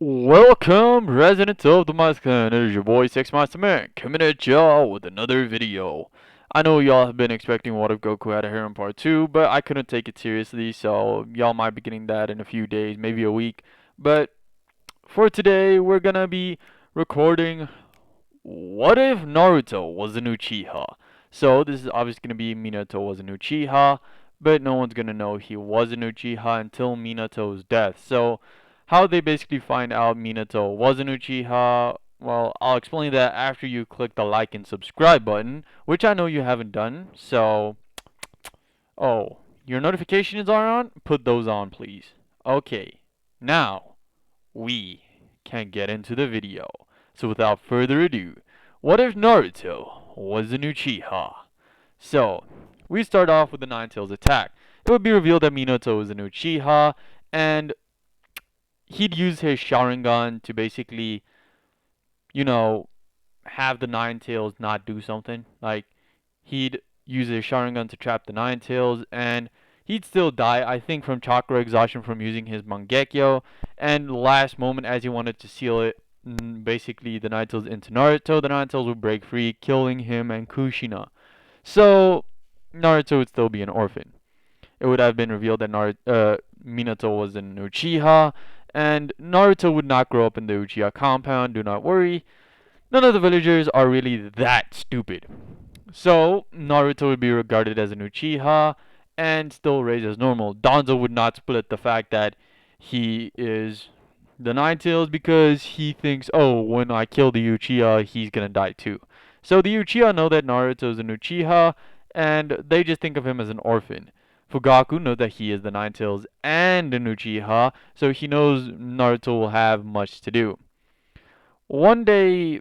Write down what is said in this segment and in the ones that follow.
Welcome, residents of the Mice Clan. It is your boy SixMysta man coming at y'all with another video. I know y'all have been expecting What If Goku Had a Harem Part 2, but I couldn't take it seriously, so y'all might be getting that in a few days, maybe a week. But for today, we're gonna be recording What If Naruto Was an Uchiha? So this is obviously gonna be Minato was an Uchiha, but no one's gonna know he was an Uchiha until Minato's death. So how they basically find out Minato was an Uchiha, well, I'll explain that after you click the like and subscribe button, which I know you haven't done. So, oh, your notifications are on? Put those on, please. Okay, now we can get into the video. So without further ado, what if Naruto was an Uchiha? So, we start off with the Nine Tails attack. It would be revealed that Minato is an Uchiha, and he'd use his Sharingan to basically, you know, have the Nine Tails not do something. Like, he'd use his Sharingan to trap the Nine Tails, and he'd still die, I think, from chakra exhaustion from using his Mangekyo. And last moment, as he wanted to seal it, basically the Nine Tails into Naruto, the Nine Tails would break free, killing him and Kushina. So, Naruto would still be an orphan. It would have been revealed that Minato was an Uchiha, and Naruto would not grow up in the Uchiha compound, do not worry. None of the villagers are really that stupid. So, Naruto would be regarded as an Uchiha and still raised as normal. Danzo would not split the fact that he is the Nine Tails because he thinks, oh, when I kill the Uchiha, he's gonna die too. So the Uchiha know that Naruto is an Uchiha, and they just think of him as an orphan. Fugaku knows that he is the Nine Tails and an Uchiha, so he knows Naruto will have much to do. One day,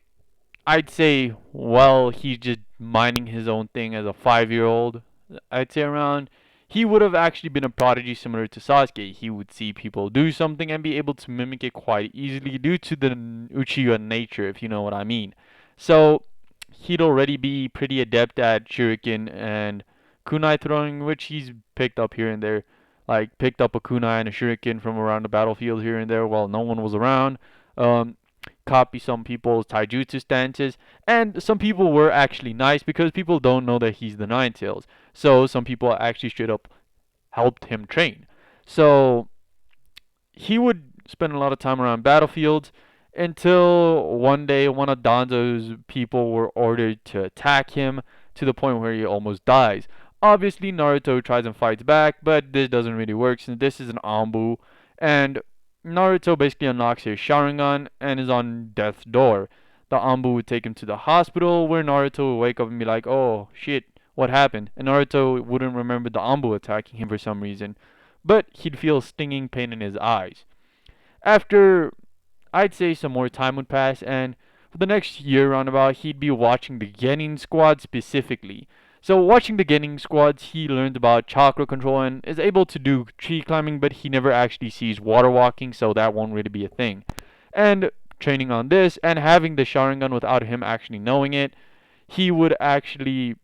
I'd say, well, he's just minding his own thing as a 5-year-old. I'd say around. He would have actually been a prodigy similar to Sasuke. He would see people do something and be able to mimic it quite easily due to the Uchiha nature, if you know what I mean. So, he'd already be pretty adept at Shuriken and kunai throwing, which he's picked up here and there. Like, picked up a kunai and a Shuriken from around the battlefield here and there while no one was around. Um, Copy some people's taijutsu stances, and some people were actually nice because people don't know that he's the Nine Tails. So some people actually straight up helped him train. So he would spend a lot of time around battlefields until one day one of Danzo's people were ordered to attack him to the point where he almost dies. Obviously, Naruto tries and fights back, but this doesn't really work since this is an Anbu, and Naruto basically unlocks his Sharingan and is on death's door. The Anbu would take him to the hospital where Naruto would wake up and be like, oh shit, what happened? And Naruto wouldn't remember the Anbu attacking him for some reason, but he'd feel stinging pain in his eyes. After, I'd say some more time would pass, and for the next year roundabout, he'd be watching the Genin squad specifically. So watching the Genin squads, he learned about chakra control and is able to do tree climbing, but he never actually sees water walking, so that won't really be a thing. And training on this and having the Sharingan without him actually knowing it, he would actually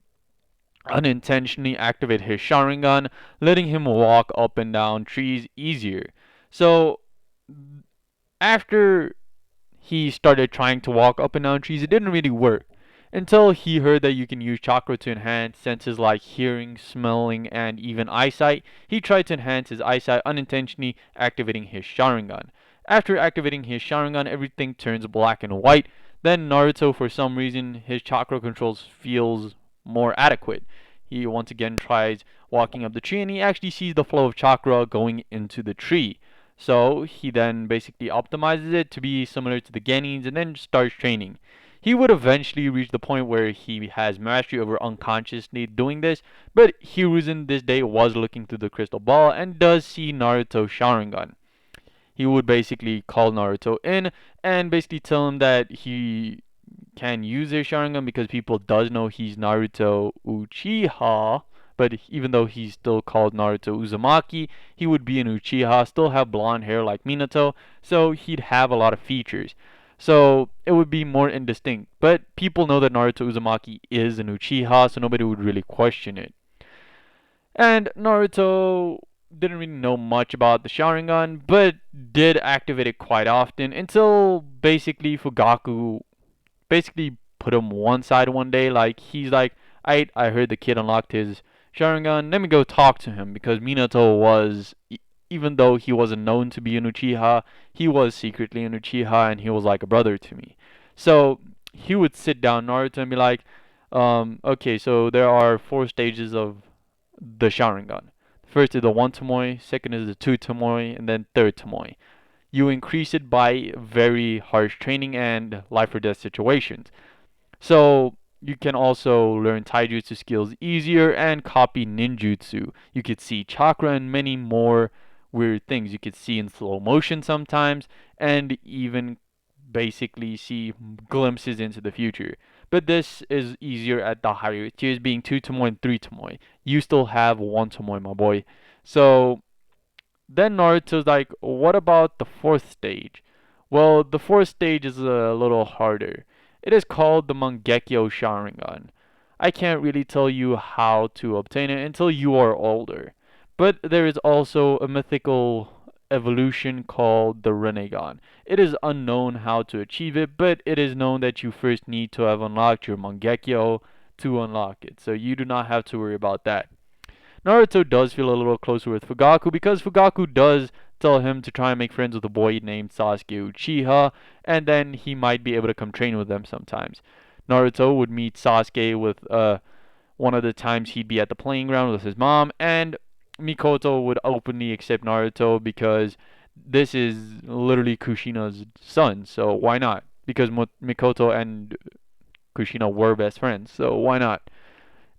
unintentionally activate his Sharingan, letting him walk up and down trees easier. So after he started trying to walk up and down trees, it didn't really work. Until he heard that you can use chakra to enhance senses like hearing, smelling, and even eyesight, he tried to enhance his eyesight unintentionally activating his Sharingan. After activating his Sharingan, everything turns black and white. Then Naruto, for some reason, his chakra controls feels more adequate. He once again tries walking up the tree and he actually sees the flow of chakra going into the tree. So he then basically optimizes it to be similar to the Genins and then starts training. He would eventually reach the point where he has mastery over unconsciously doing this, but Hiruzen this day was looking through the crystal ball and does see Naruto Sharingan. He would basically call Naruto in and basically tell him that he can use his Sharingan because people does know he's Naruto Uchiha, but even though he's still called Naruto Uzumaki, he would be an Uchiha, still have blonde hair like Minato, so he'd have a lot of features. So it would be more indistinct, but people know that Naruto Uzumaki is an Uchiha, so nobody would really question it. And Naruto didn't really know much about the Sharingan, but did activate it quite often until basically Fugaku basically put him one side one day. Like he's like, I heard the kid unlocked his Sharingan. Let me go talk to him because Minato was, even though he wasn't known to be an Uchiha, he was secretly an Uchiha, and he was like a brother to me. So he would sit down Naruto and be like, okay, so there are four stages of the Sharingan. First is the one Tomoe, second is the two Tomoe, and then third Tomoe. You increase it by very harsh training and life or death situations. So you can also learn taijutsu skills easier and copy ninjutsu. You could see chakra and many more weird things. You could see in slow motion sometimes, and even basically see glimpses into the future. But this is easier at the higher tiers, being 2 Tomoe and 3 Tomoe. You still have 1 Tomoe, my boy. So then Naruto's like, what about the fourth stage? Well, the fourth stage is a little harder. It is called the Mangekyo Sharingan. I can't really tell you how to obtain it until you are older. But there is also a mythical evolution called the Rinnegan. It is unknown how to achieve it, but it is known that you first need to have unlocked your Mangekyo to unlock it. So you do not have to worry about that. Naruto does feel a little closer with Fugaku because Fugaku does tell him to try and make friends with a boy named Sasuke Uchiha, and then he might be able to come train with them sometimes. Naruto would meet Sasuke with one of the times he'd be at the playing ground with his mom, and Mikoto would openly accept Naruto because this is literally Kushina's son, so why not? Because Mikoto and Kushina were best friends, so why not?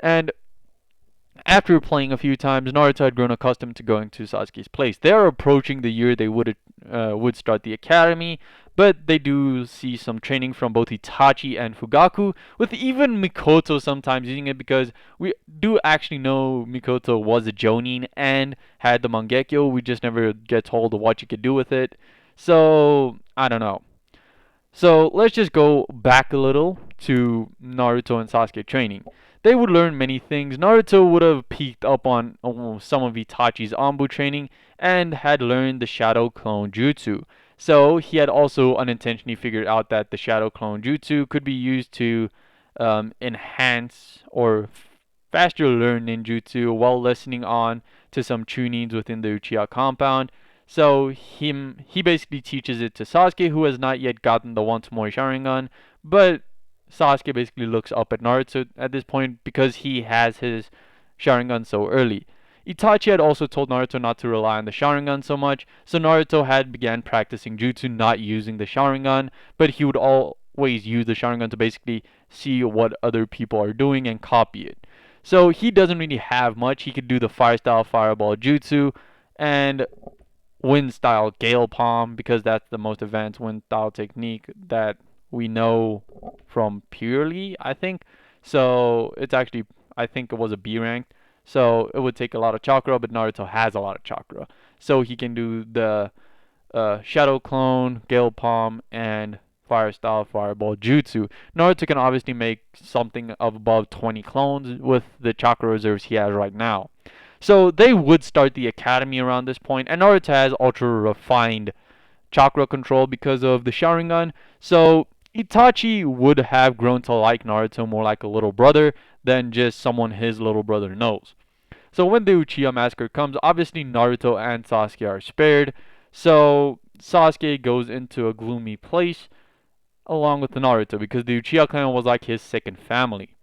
And after playing a few times, Naruto had grown accustomed to going to Sasuke's place. They are approaching the year they would start the academy, but they do see some training from both Itachi and Fugaku, with even Mikoto sometimes using it because we do actually know Mikoto was a Jonin and had the Mangekyo. We just never get told what you could do with it. So I don't know. So let's just go back a little to Naruto and Sasuke training. They would learn many things. Naruto would have peeked up on some of Itachi's Anbu training and had learned the Shadow Clone Jutsu. So he had also unintentionally figured out that the Shadow Clone Jutsu could be used to enhance or faster learn ninjutsu while listening on to some tunings within the Uchiha compound. So he basically teaches it to Sasuke, who has not yet gotten the one Tomoe Sharingan, but Sasuke basically looks up at Naruto at this point because he has his Sharingan so early. Itachi had also told Naruto not to rely on the Sharingan so much, so Naruto had began practicing jutsu not using the Sharingan, but he would always use the Sharingan to basically see what other people are doing and copy it. So he doesn't really have much. He could do the fire style fireball jutsu and wind style gale palm because that's the most advanced wind style technique that we know from purely, I think. So it's actually, I think it was a B rank. So it would take a lot of chakra, but Naruto has a lot of chakra. So he can do the Shadow Clone, Gale Palm, and Fire Style Fireball Jutsu. Naruto can obviously make something of above 20 clones with the chakra reserves he has right now. So they would start the academy around this point, and Naruto has ultra refined chakra control because of the Sharingan. So Itachi would have grown to like Naruto more like a little brother than just someone his little brother knows. So when the Uchiha massacre comes, obviously Naruto and Sasuke are spared. So Sasuke goes into a gloomy place along with Naruto because the Uchiha clan was like his second family.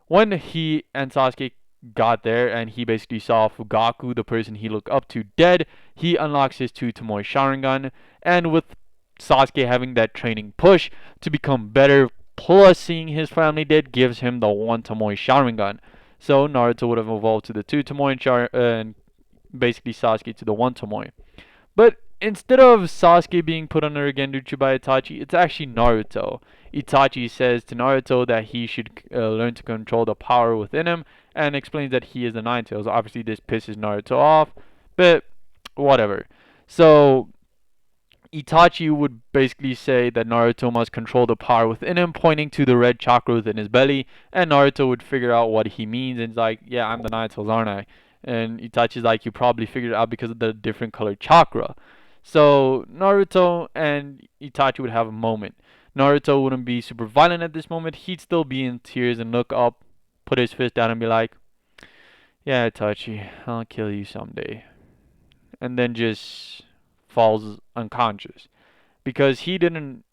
When he and Sasuke got there and he basically saw Fugaku, the person he looked up to, dead, he unlocks his two Tomoe Sharingan, and with Sasuke having that training push to become better, plus seeing his family dead, gives him the one Tomoe Sharingan. So Naruto would have evolved to the two Tomoe and basically Sasuke to the one Tomoe. But instead of Sasuke being put under Genjutsu by Itachi, it's actually Naruto. Itachi says to Naruto that he should learn to control the power within him and explains that he is the Nine Tails. Obviously, this pisses Naruto off, but whatever. So, Itachi would basically say that Naruto must control the power within him, pointing to the red chakra within his belly, and Naruto would figure out what he means and is like, yeah, I'm the Nine Tails, aren't I? And Itachi's like, you probably figured it out because of the different colored chakra. So Naruto and Itachi would have a moment. Naruto wouldn't be super violent at this moment. He'd still be in tears and look up, put his fist down and be like, yeah, Itachi, I'll kill you someday. And then just falls unconscious. Because he didn't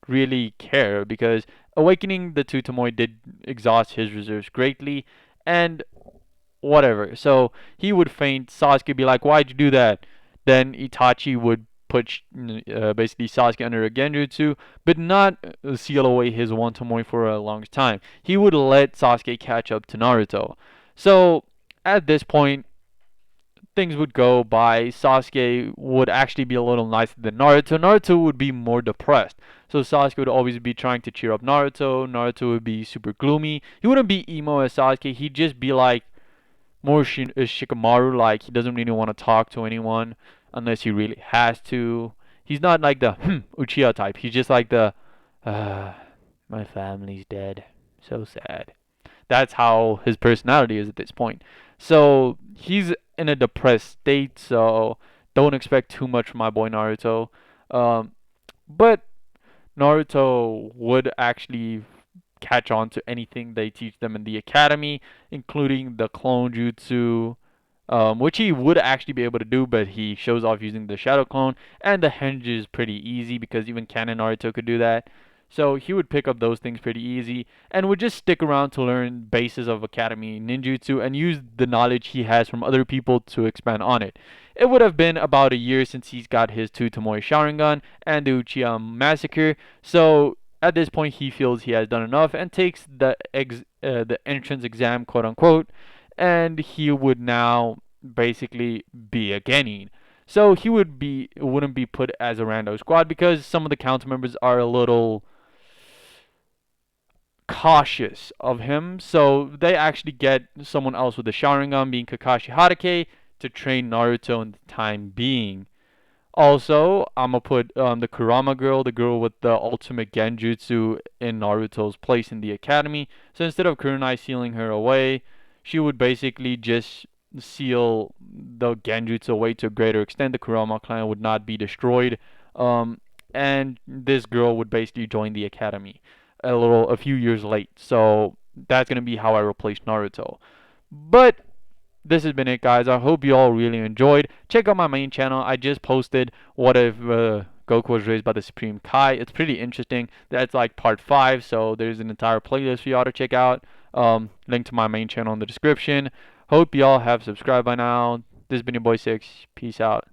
really care, because awakening the two Tomoe did exhaust his reserves greatly, and whatever. So he would faint. Sasuke be like, "Why'd you do that?" Then Itachi would put basically Sasuke under a genjutsu, but not seal away his one Tomoe for a long time. He would let Sasuke catch up to Naruto. So at this point, things would go by. Sasuke would actually be a little nicer than Naruto. Naruto would be more depressed. So Sasuke would always be trying to cheer up Naruto. Naruto would be super gloomy. He wouldn't be emo as Sasuke. He'd just be like more Shikamaru, like he doesn't really want to talk to anyone unless he really has to. He's not like the Uchiha type. He's just like the uh, my family's dead. So sad. That's how his personality is at this point. So he's in a depressed state, so don't expect too much from my boy Naruto. Um, but Naruto would actually catch on to anything they teach them in the academy, including the clone jutsu, which he would actually be able to do, but he shows off using the shadow clone, and the henge is pretty easy because even canon Naruto could do that. So he would pick up those things pretty easy and would just stick around to learn bases of academy ninjutsu and use the knowledge he has from other people to expand on it. It would have been about a year since he's got his two Tomoe Sharingan and the Uchiha massacre, so at this point he feels he has done enough and takes the entrance exam, quote unquote, and he would now basically be a Genin. So he wouldn't be put as a rando squad because some of the council members are a little cautious of him. So they actually get someone else with the Sharingan, being Kakashi Hatake, to train Naruto in the time being. Also, I'm gonna put the Kurama girl, the girl with the ultimate genjutsu, in Naruto's place in the academy. So instead of Kurenai sealing her away, she would basically just seal the genjutsu away to a greater extent. The Kurama clan would not be destroyed, um, and this girl would basically join the academy a few years late. So that's gonna be how I replace Naruto. But this has been it, guys. I hope you all really enjoyed. Check out my main channel. I just posted what if Goku was raised by the Supreme Kai. It's pretty interesting. That's like part 5, so there's an entire playlist for y'all to check out. Link to my main channel in the description. Hope y'all have subscribed by now. This has been your boy Six. Peace out.